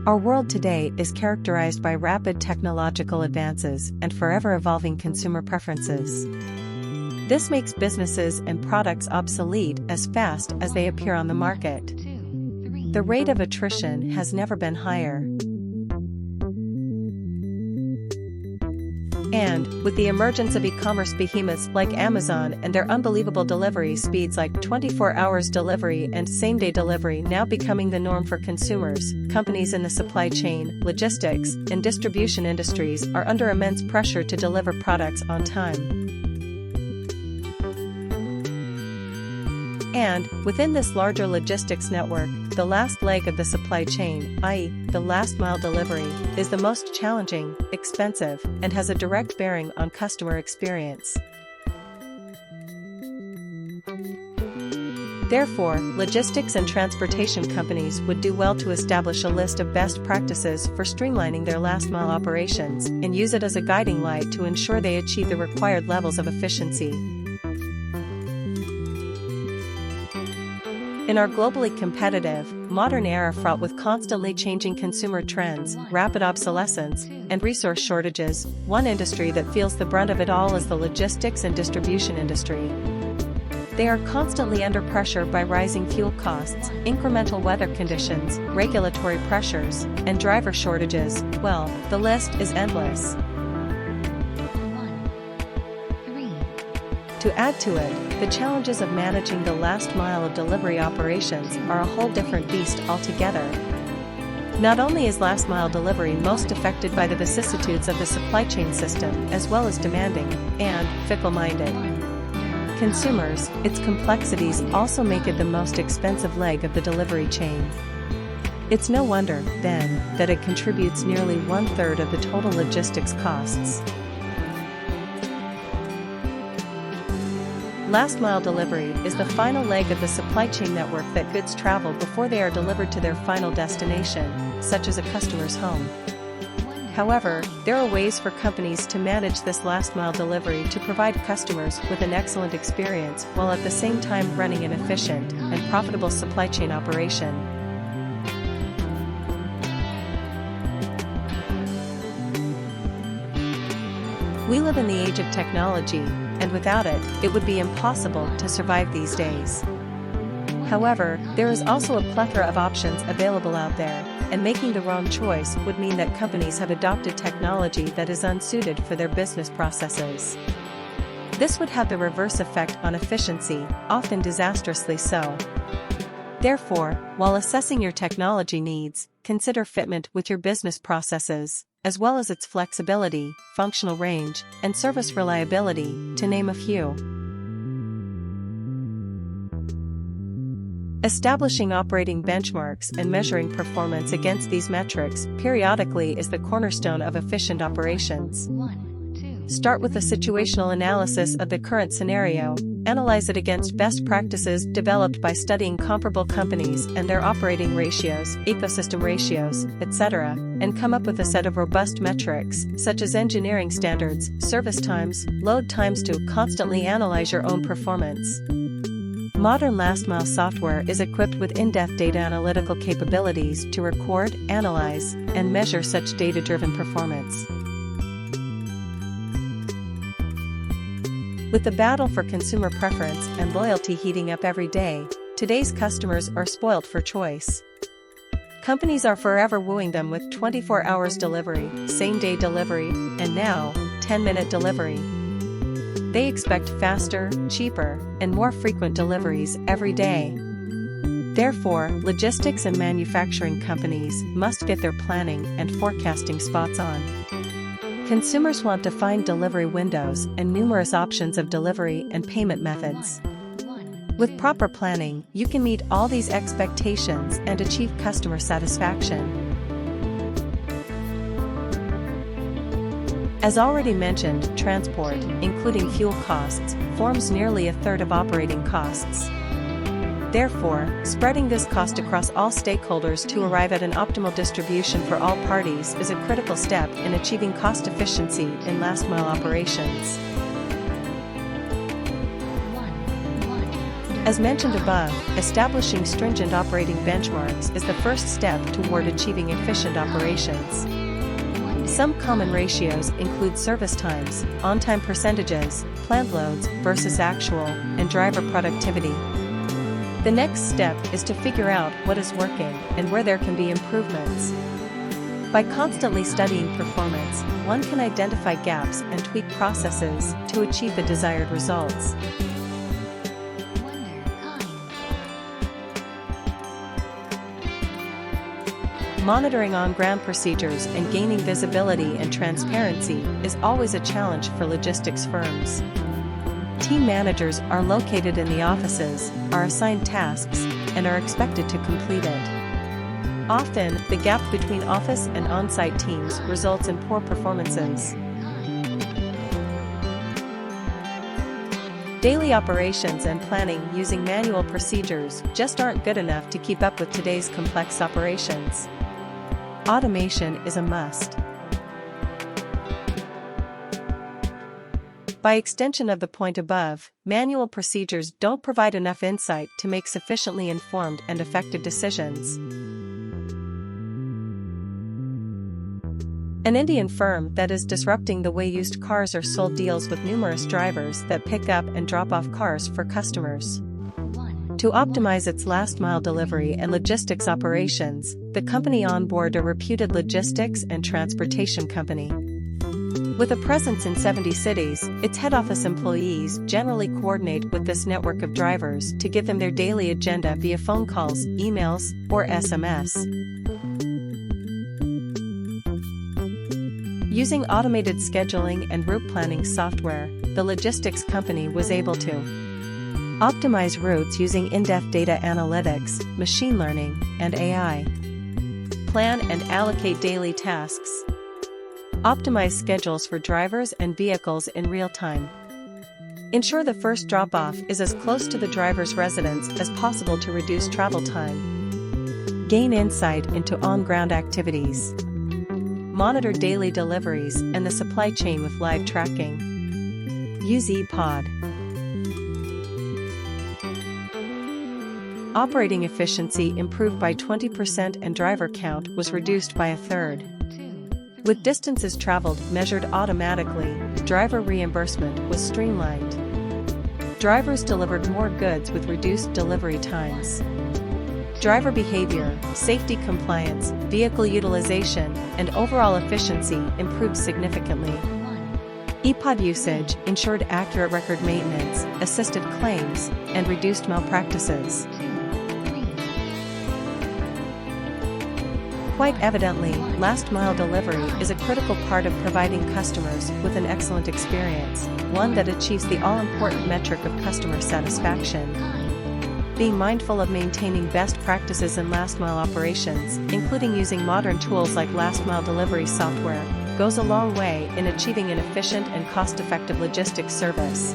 Our world today is characterized by rapid technological advances and forever evolving consumer preferences. This makes businesses and products obsolete as fast as they appear on the market. The rate of attrition has never been higher. And, with the emergence of e-commerce behemoths like Amazon and their unbelievable delivery speeds like 24 hours delivery and same-day delivery now becoming the norm for consumers, companies in the supply chain, logistics, and distribution industries are under immense pressure to deliver products on time. And, within this larger logistics network, the last leg of the supply chain, i.e., the last-mile delivery, is the most challenging, expensive, and has a direct bearing on customer experience. Therefore, logistics and transportation companies would do well to establish a list of best practices for streamlining their last-mile operations and use it as a guiding light to ensure they achieve the required levels of efficiency. In our globally competitive, modern era fraught with constantly changing consumer trends, rapid obsolescence, and resource shortages, one industry that feels the brunt of it all is the logistics and distribution industry. They are constantly under pressure by rising fuel costs, incremental weather conditions, regulatory pressures, and driver shortages. Well, the list is endless. To add to it, the challenges of managing the last mile of delivery operations are a whole different beast altogether. Not only is last mile delivery most affected by the vicissitudes of the supply chain system, as well as demanding and fickle-minded consumers, its complexities also make it the most expensive leg of the delivery chain. It's no wonder, then, that it contributes nearly 1/3 of the total logistics costs. Last-mile delivery is the final leg of the supply chain network that goods travel before they are delivered to their final destination, such as a customer's home. However, there are ways for companies to manage this last-mile delivery to provide customers with an excellent experience while at the same time running an efficient and profitable supply chain operation. We live in the age of technology, and without it, it would be impossible to survive these days. However, there is also a plethora of options available out there, and making the wrong choice would mean that companies have adopted technology that is unsuited for their business processes. This would have the reverse effect on efficiency, often disastrously so. Therefore, while assessing your technology needs, consider fitment with your business processes, as well as its flexibility, functional range, and service reliability, to name a few. Establishing operating benchmarks and measuring performance against these metrics periodically is the cornerstone of efficient operations. Start with a situational analysis of the current scenario, analyze it against best practices developed by studying comparable companies and their operating ratios, ecosystem ratios, etc., and come up with a set of robust metrics, such as engineering standards, service times, load times to constantly analyze your own performance. Modern last-mile software is equipped with in-depth data analytical capabilities to record, analyze, and measure such data-driven performance. With the battle for consumer preference and loyalty heating up every day, today's customers are spoilt for choice. Companies are forever wooing them with 24 hours delivery, same-day delivery, and now, 10-minute delivery. They expect faster, cheaper, and more frequent deliveries every day. Therefore, logistics and manufacturing companies must get their planning and forecasting spots on. Consumers want defined delivery windows and numerous options of delivery and payment methods. With proper planning, you can meet all these expectations and achieve customer satisfaction. As already mentioned, transport, including fuel costs, forms nearly 1/3 of operating costs. Therefore, spreading this cost across all stakeholders to arrive at an optimal distribution for all parties is a critical step in achieving cost efficiency in last-mile operations. As mentioned above, establishing stringent operating benchmarks is the first step toward achieving efficient operations. Some common ratios include service times, on-time percentages, planned loads versus actual, and driver productivity. The next step is to figure out what is working and where there can be improvements. By constantly studying performance, one can identify gaps and tweak processes to achieve the desired results. Monitoring on-ground procedures and gaining visibility and transparency is always a challenge for logistics firms. Team managers are located in the offices, are assigned tasks, and are expected to complete it. Often, the gap between office and on-site teams results in poor performances. Daily operations and planning using manual procedures just aren't good enough to keep up with today's complex operations. Automation is a must. By extension of the point above, manual procedures don't provide enough insight to make sufficiently informed and effective decisions. An Indian firm that is disrupting the way used cars are sold deals with numerous drivers that pick up and drop off cars for customers. To optimize its last-mile delivery and logistics operations, the company onboarded a reputed logistics and transportation company. With a presence in 70 cities, its head office employees generally coordinate with this network of drivers to give them their daily agenda via phone calls, emails, or SMS. Using automated scheduling and route planning software, the logistics company was able to optimize routes using in-depth data analytics, machine learning, and AI. Plan and allocate daily tasks. Optimize schedules for drivers and vehicles in real time. Ensure the first drop-off is as close to the driver's residence as possible to reduce travel time. Gain insight into on-ground activities. Monitor daily deliveries and the supply chain with live tracking. Use ePod. Operating efficiency improved by 20% and driver count was reduced by a third. With distances traveled measured automatically, driver reimbursement was streamlined. Drivers delivered more goods with reduced delivery times. Driver behavior, safety compliance, vehicle utilization, and overall efficiency improved significantly. ePod usage ensured accurate record maintenance, assisted claims, and reduced malpractices. Quite evidently, last-mile delivery is a critical part of providing customers with an excellent experience, one that achieves the all-important metric of customer satisfaction. Being mindful of maintaining best practices in last-mile operations, including using modern tools like last-mile delivery software, goes a long way in achieving an efficient and cost-effective logistics service.